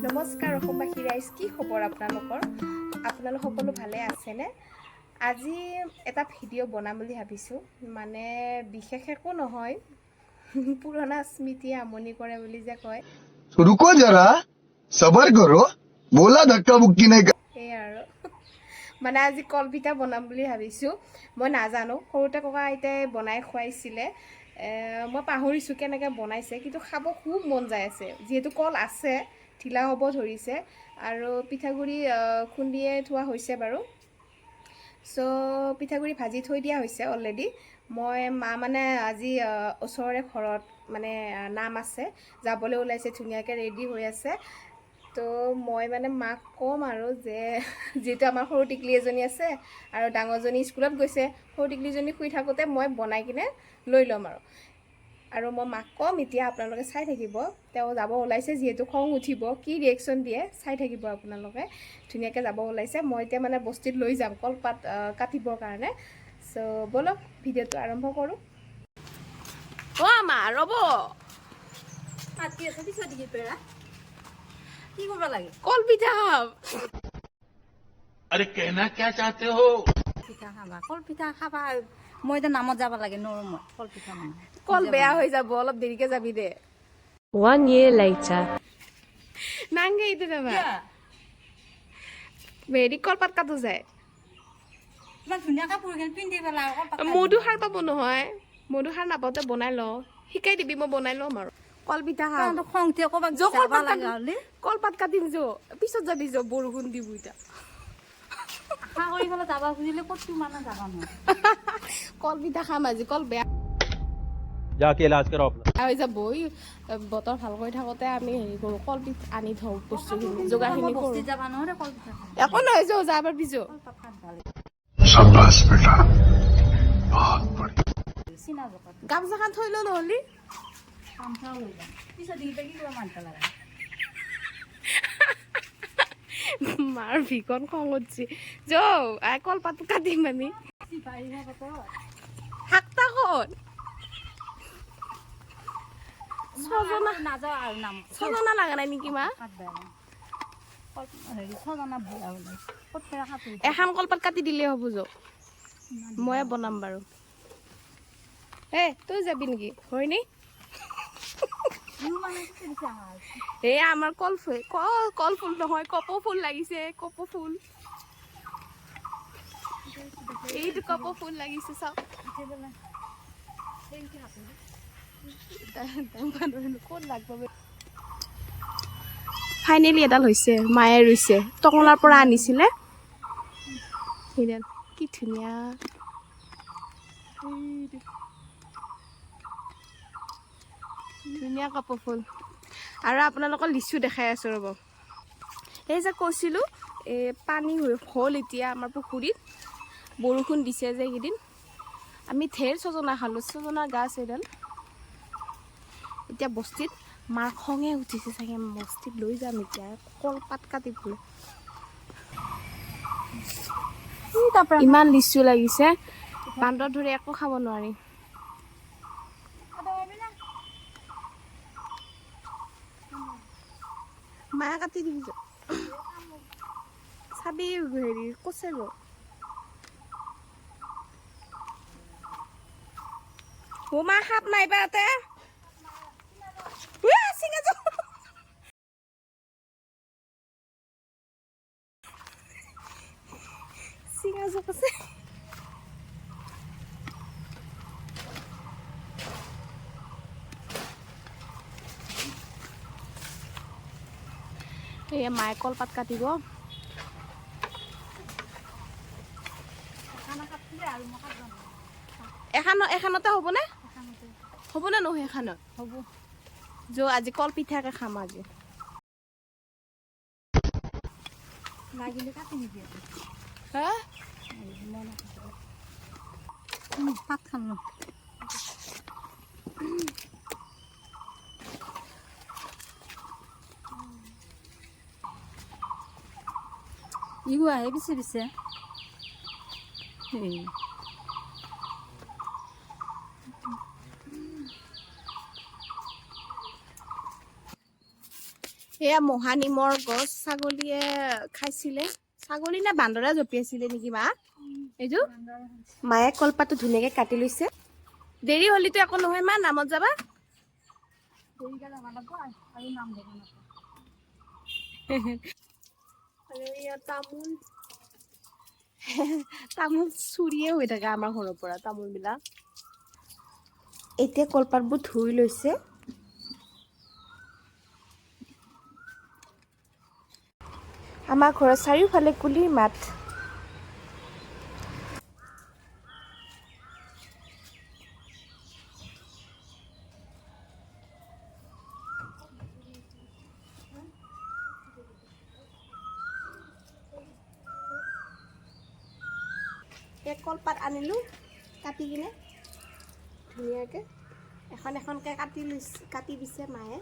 নমস্কাৰ অসমবাসী ৰাইজ, কি খবৰ আপোনালোকৰ? আপোনালোক সকলো ভালে আছেনে? আজি এটা ভিডিঅ' বনাম বুলি ভাবিছোঁ। মানে বিশেষ একো নহয়, পুৰণা স্মৃতিয়ে আমনি কৰে বুলি যে কয়, रुको जरा सबर करो बोला धक्का मुक्की नहीं সেই আৰু মানে আজি কলপিঠা বনাম বুলি ভাবিছোঁ। মই নাজানো, সৰুতে ককা আইতাই বনাই খুৱাইছিলে। মই পাহৰিছোঁ কেনেকৈ বনাইছে, কিন্তু খাব খুব মন যায় আছে। যিহেতু কল আছে, ঢিলা হ'ব ধৰিছে আৰু পিঠাগুড়ি খুন্দিয়ে থোৱা হৈছে বাৰু। চ' পিঠাগুড়ি ভাজি থৈ দিয়া হৈছে অলৰেডি। মই মা মানে আজি ওচৰৰে ঘৰত মানে নাম আছে, যাবলৈ ওলাইছে, ধুনীয়াকৈ ৰেডি হৈ আছে। তো মই মানে মাক ক'ম আৰু যে যিহেতু আমাৰ সৰু টিকলি এজনী আছে আৰু ডাঙৰজনী স্কুলত গৈছে, সৰু টিকলিজনী শুই থাকোঁতে মই বনাই কিনে লৈ ল'ম আৰু মই মাক ক'ম, এতিয়া আপোনালোকে চাই থাকিব। তেওঁ যাব ওলাইছে, যিহেতু খং উঠিব, কি ৰিয়েকশ্যন দিয়ে চাই থাকিব আপোনালোকে। ধুনীয়াকৈ যাব ওলাইছে। মই এতিয়া মানে বস্তুত লৈ যাম কলপাত কাটিবৰ কাৰণে। চ' ব'লক ভিডিঅ'টো আৰম্ভ কৰোঁ। অ' মা ৰ'ব, কি কৰিব লাগে? কলপিঠা খাম। अरे कहना क्या चाहते हो পিঠা খাবা, কল পিঠা খাবা। মই এতিয়া নামত যাব লাগে নৰম কল পিঠা মানে। কল বেয়া হৈ যাব, অলপ দেৰিকৈ যাবি দে। 1 year later. নাংগে এইটো যাবা হেৰি কলপাত কাটো যায়। ইমান ধুনীয়া কাপোৰ কিনি পিন্ধি পেলাই মধুসাৰ পাব নহয়, মধুসাৰ নাপাওঁতে বনাই লওঁ। শিকাই দিবি, মই বনাই ল'ম আৰু কলপিঠা খাম। খং উঠে ক'ৰবাত যো যাব কলপাত লাগে কাটিম, হ'লে কলপাত কাটিম যো, পিছত যাবি যো, বৰষুণ দিব এতিয়া। আশা কৰি পেলাই যাব খুজিলে ক'তো মানে যাব নোৱাৰে। কলপিঠা খাম আজি, কল বেয়া जाके इलाज कराओ अपना। হৈ যাব। বতৰ ভাল কৰি থাকোঁতে আমি হেৰি কৰোঁ, কলপিঠা আনি থওঁ, বস্তুখিনি যোগাৰখিনি কৰোঁ। বস্তিত যাব নোৱাৰে কল পিঠা খাব। একো নহয় যো, যা পাৰবি যো। কলপাত কাটবা লাগে। शाबाश बेटा बहुत बढ़िया চিনা জোকাত গামোচাখন থৈ লওঁ নহ'লি। কামচাও লৈ যাম। পিছত দিনতে কি কৰিব মানিব লাগে। মাৰ ভীষণ খং উঠছি। যৌ কলপাত কাটিম আমি। পাৰিবা বতৰত শাকটা ক'ত? ছজনা নাযাওঁ আৰু নাম ছজনা লগা নাই নেকি মা? কাটবা হেৰি ছজনা বুঢ়া হ'লে ক'ত পেৰা কাপোৰ এখন কলপাত কাটি দিলেই হ'ব যৌ, ময়ে বনাম বাৰু। তই যাবি নেকি? হয়নি? বিহু মানে কি দিছে আমাৰ আমাৰ কলফুল, কলফুল নহয়, কপৌ ফুল লাগিছে, কপৌ ফুল। এইটো কপৌ ফুল লাগিছে চাওক। ফাইনেলি এডাল হৈছে, মায়ে ৰুইছে, টঙলাৰ পৰা আনিছিলে। সেইডাল কি ধুনীয়া, ধুনীয়া কপৌ ফুল। আৰু আপোনালোকৰ লিচু দেখাই আছোঁ ৰ'ব। এই যে কৈছিলোঁ, পানী হ'ল এতিয়া আমাৰ পুখুৰীত, বৰষুণ দিছে যে এইকেইদিন। আমি ঢেৰ ছজনা খালোঁ, ছজনাৰ গাছ এডাল। এতিয়া বস্তিত মাৰ খঙে উঠিছে চাগে, বস্তিত লৈ যাম এতিয়া কলপাত কাটিবলৈ। ইমান লিচু লাগিছে, বান্দৰ ধৰি একো খাব নোৱাৰি। মায়ে কাটি দিবি চাবি, হেৰি কচে গ'ল। মা সাপ নাইবা তাতে চিঙা যাও। চিঙা জোক আছে। এই মায়ে কলপাত কাটিব। এখনতে হ'বনে? হ'বনে নহয় এখনত? হ'ব যৌ আজি কল পিঠাকে খাম আজি। লাগিলে কাটি নিবি হা? পাত খাম ন ইগো আহে পিছে পিছে এয়া মহানিমৰ গছ ছাগলীয়ে খাইছিলে ছাগলী না বান্দৰে জঁপিয়াইছিলে নেকি মা এইটো মায়ে কলপাতটো ধুনীয়াকৈ কাটি লৈছে দেৰি হ'লেতো একো নহয় মা নামত যাবা আৰু ইয়াত তামোল তামোল চুৰিয়ে হৈ থাকে আমাৰ ঘৰৰ পৰা তামোলবিলাক এতিয়া কলপাতবোৰ ধুই লৈছে আমাৰ ঘৰৰ চাৰিওফালে কুলিৰ মাত এক কলপাত আনিলোঁ কাটি কিনে ধুনীয়াকৈ এখন এখনকৈ কাটি দিছে মায়ে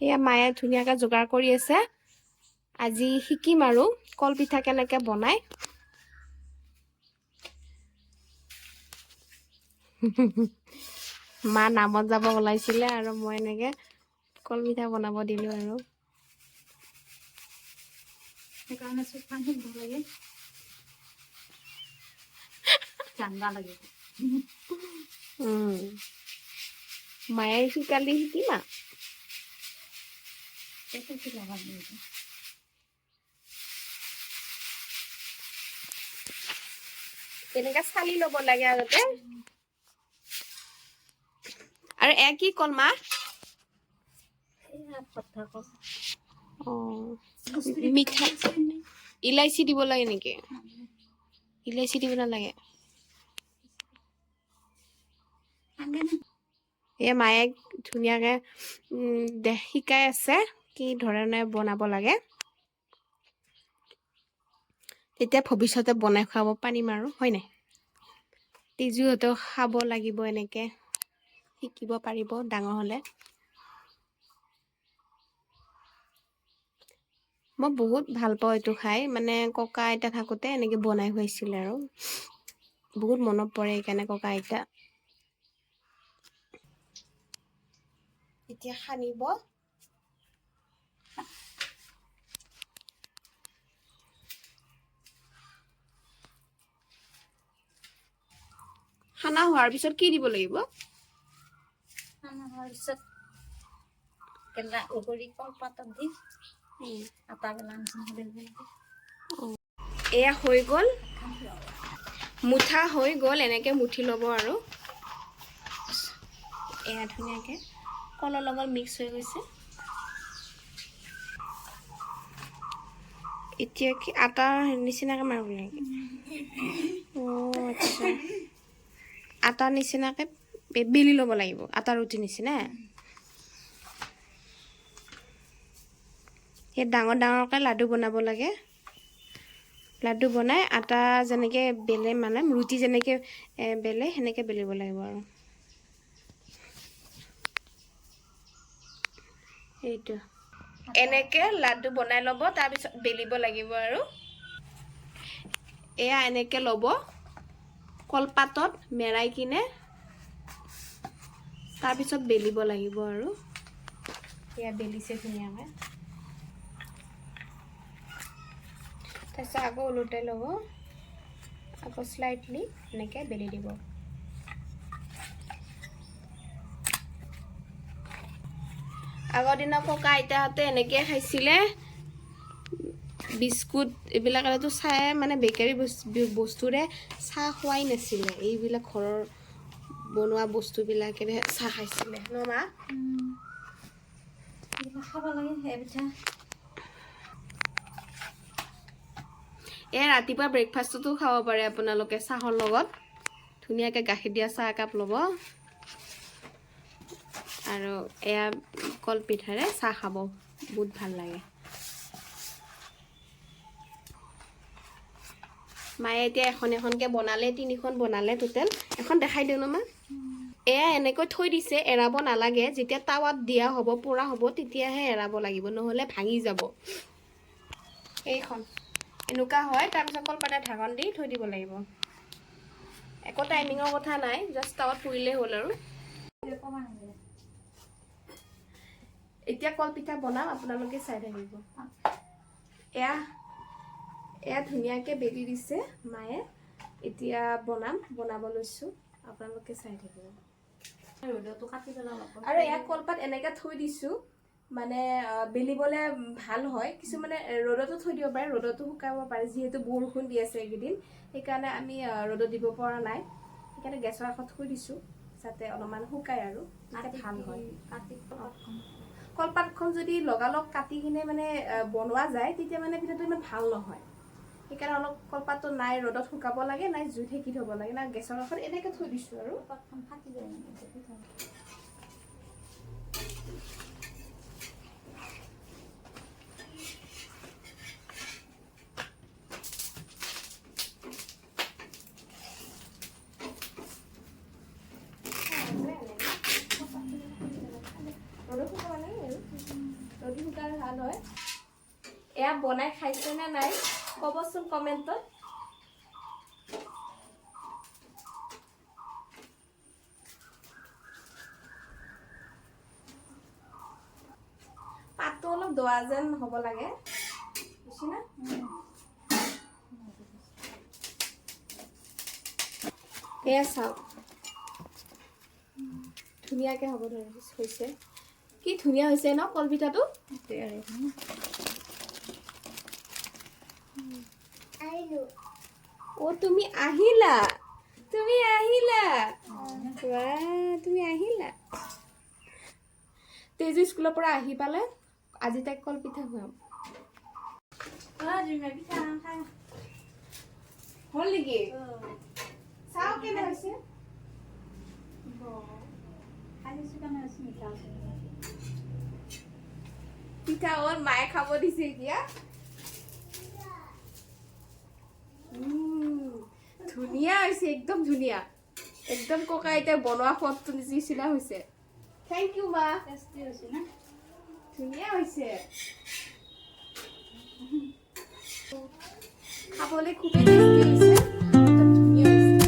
এয়া মায়ে ধুনীয়াকৈ যোগাৰ কৰি আছে আজি শিকিম আৰু কলপিঠা কেনেকৈ বনায় মা নামত যাব ওলাইছিলে আৰু মই এনেকৈ কলপিঠা বনাব দিলোঁ আৰু সেইকাৰণে চব পানী দিব লাগে ঠাণ্ডা লাগে মায়ে শিকালি শিকিমা এইটো কি লগাব লাগিব তেনেকৈ চালি ল'ব লাগে আগতে আৰু কি কল মা এয়া কথা কওঁ মিঠা ইলাইচি দিব লাগে নেকি ইলাইচি দিব নালাগে এই মায়ে ধুনীয়াকৈ শিকাই আছে কি ধৰণে বনাব লাগে তেতিয়া ভৱিষ্যতে বনাই খুৱাব পাৰিম আৰু হয় নাই তিজুহঁতেও খাব লাগিব এনেকৈ শিকিব পাৰিব ডাঙৰ হ'লে মই বহুত ভাল পাওঁ এইটো খাই মানে ককা আইতা থাকোঁতে এনেকৈ বনাই খুৱাইছিলে আৰু বহুত মনত পৰে সেইকাৰণে ককা আইতা এতিয়া সানিব সানা হোৱাৰ পিছত কি দিব লাগিব হোৱাৰ পিছত কেলা উগৰি কলপাতত দি আটা বেলা নিচিনা দিব লাগে এয়া হৈ গ'ল মুঠা হৈ গ'ল এনেকৈ মুঠি ল'ব আৰু এয়া ধুনীয়াকৈ কলৰ লগত মিক্স হৈ গৈছে এতিয়া কি আটা নিচিনাকৈ মাৰিব লাগে আচ্ছা আটা নিচিনাকৈ বেলি ল'ব লাগিব আটা ৰুটি নিচিনা সেই ডাঙৰ ডাঙৰকৈ লাডু বনাব লাগে লাডু বনাই আটা যেনেকৈ বেলে মানে ৰুটি যেনেকৈ বেলে সেনেকৈ বেলিব লাগিব আৰু এইটো এনেকৈ লাডু বনাই ল'ব তাৰপিছত বেলিব লাগিব আৰু এয়া এনেকৈ ল'ব কলপাতত মেৰাই কিনে তাৰপিছত বেলিব লাগিব আৰু এয়া বেলিছে ধুনীয়াকৈ তাৰপিছত আকৌ ওলোটাই ল'ব আকৌ স্লাইটলি এনেকৈ বেলি দিব আগৰ দিনৰ ককা আইতাহঁতে এনেকৈ খাইছিলে বিস্কুট এইবিলাকেতো চাহ মানে বেকাৰী বস্তুৰে চাহ খোৱাই নাছিলে এইবিলাক ঘৰৰ বনোৱা বস্তুবিলাকেৰে চাহ খাইছিলে ন মা খাব লাগে সেই পিঠা ৰাতিপুৱা ব্ৰেকফাষ্টতো খাব পাৰে আপোনালোকে চাহৰ লগত ধুনীয়াকৈ গাখীৰ দিয়া চাহ একাপ ল'ব আৰু এয়া কলপিঠাৰে চাহ খাব বহুত ভাল লাগে মায়ে এতিয়া এখন এখনকৈ বনালে 3খন বনালে টোটেল এখন দেখাই দিওঁ ন মা এয়া এনেকৈ থৈ দিছে এৰাব নালাগে যেতিয়া টাৱাত দিয়া হ'ব পোৰা হ'ব তেতিয়াহে এৰাব লাগিব নহ'লে ভাঙি যাব এইখন এনেকুৱা হয় তাৰপিছত কলপাতত ঢাকন দি থৈ দিব লাগিব একো টাইমিঙৰ কথা নাই জাষ্ট টাৱাত পুৰিলেই হ'ল আৰু এতিয়া কলপিঠা বনাম, আপোনালোকে চাই থাকিব। এয়া ধুনীয়াকৈ বেলি দিছে মায়ে। এতিয়া বনাব লৈছোঁ, আপোনালোকে চাই থাকিব। ৰ'দতো কাটি পেলাব লাগিব। আৰু এয়া কলপাত এনেকৈ থৈ দিছোঁ, মানে বেলিবলৈ ভাল হয়। কিছুমানে ৰ'দতো থৈ দিব পাৰে, ৰ'দতো শুকাব পাৰে, যিহেতু বৰষুণ দি আছে এইকেইদিন। সেইকাৰণে আমি ৰ'দত দিব পৰা নাই, সেইকাৰণে গেছৰ কাষত থৈ দিছোঁ, যাতে অলপমান শুকায় আৰু তেতিয়া ভাল হয়। কলপাতখন যদি লগালগ কাটি কিনে মানে বনোৱা যায়, তেতিয়া মানে পিঠাটো ইমান ভাল নহয়। সেইকাৰণে অলপ কলপাতটো নাই ৰ'দত শুকাব লাগে, নাই জুইত সেকি থ'ব লাগে, না গেছৰ কাষত এনেকৈ থৈ দিছোঁ আৰু। পাতখন ফাটি যায় পিঠা। ৰ'দত শুকাব লাগে আৰু, ৰ'দত শুকালে ভাল হয়। এয়া বনাই খাইছেনে নাই ক'বচোন কমেণ্টত। পাতটো অলপ দৱা যেন হ'ব লাগে, বুজিছেনে? এয়া চাওক, ধুনীয়াকৈ হ'ব হৈছে। কি ধুনীয়া হৈছে ন কলপিঠাটো। অ' তুমি আহিলা, তুমি আহিলা, তেজু স্কুলৰ পৰা আহি পালে আজি তাইক কলপিঠা খুৱাম। হ'ল নেকি? চাওঁ কেনে হৈছে। পিঠা হ'ল, মায়ে খাব দিছে এতিয়া। ধুনীয়া হৈছে, একদম ধুনীয়া, একদম ককা এতিয়া বনোৱা সোৱাদটো নিচিনা হৈছে। থেংক ইউ মা, ধুনীয়া হৈছে, খাবলৈ খুবেই টেষ্টি হৈছে, একদম ধুনীয়া হৈছে।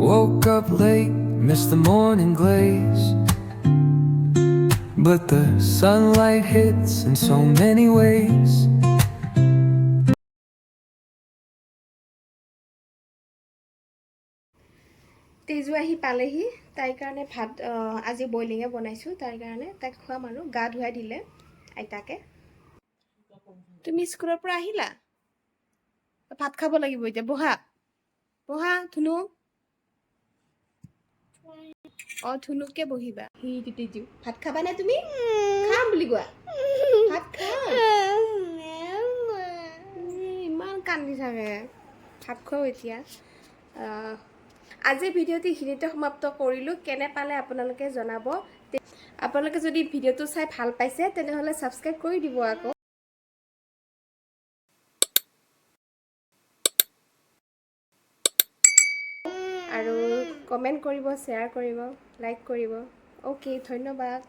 Woke up late, missed the morning glaze, but the sunlight hits in so many ways. Tezu আহি পালেহি, তাইৰ কাৰণে ভাত আজি বইলিঙে বনাইছোঁ, তাইৰ কাৰণে তাইক খুৱাম আৰু। গা ধুৱাই দিলে আইতাকে। তুমি স্কুলৰ পৰা আহিলা, ভাত খাব লাগিব এতিয়া। বহা ধুনু। ধুনুকে বহিবা। তেজু ভাত খাবানে তুমি? খাম বুলি কোৱা, ভাত খাম। ইমান কান্দি থাকে, ভাত খুৱাওঁ এতিয়া। আজিৰ ভিডিঅ'টো এইখিনিতে সমাপ্ত কৰিলোঁ। কেনে পালে আপোনালোকে জনাব। আপোনালোকে যদি ভিডিঅ'টো চাই ভাল পাইছে তেনেহ'লে ছাবস্ক্ৰাইব কৰি দিব আকৌ। আৰু কমেণ্ট কৰিব, শ্বেয়াৰ কৰিব, লাইক কৰিব। অ'কে, ধন্যবাদ।